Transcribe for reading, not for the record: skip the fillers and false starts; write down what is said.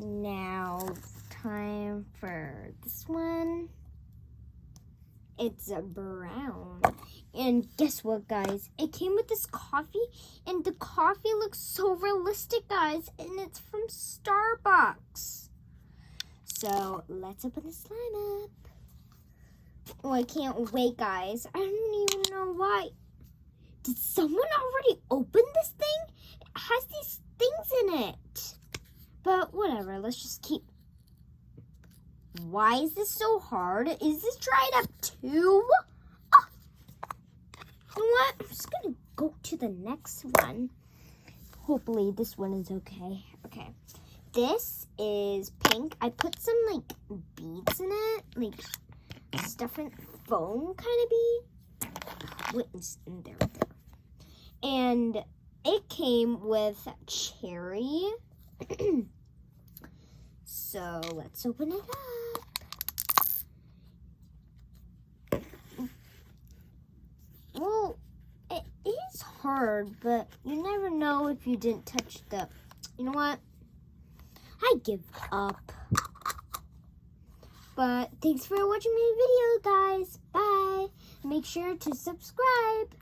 Now, time for this one. It's a brown. And guess what, guys? It came with this coffee, and the coffee looks so realistic, guys, and it's from Starbucks. So, let's open the slime up. Oh, I can't wait, guys. I don't even know why. Did someone already open this thing? It has these things in it. But whatever, let's just keep... Why is this so hard? Is this dried up too? Oh. You know what? I'm just gonna go to the next one. Hopefully this one is okay. Okay. This is pink. I put some like beads in it. Like stuff in foam kind of bead. Wait, in there. And it came with cherry. So let's open it up. Well, it is hard, but you never know if you didn't touch the... You know what? I give up. But thanks for watching my video, guys. Bye. Make sure to subscribe.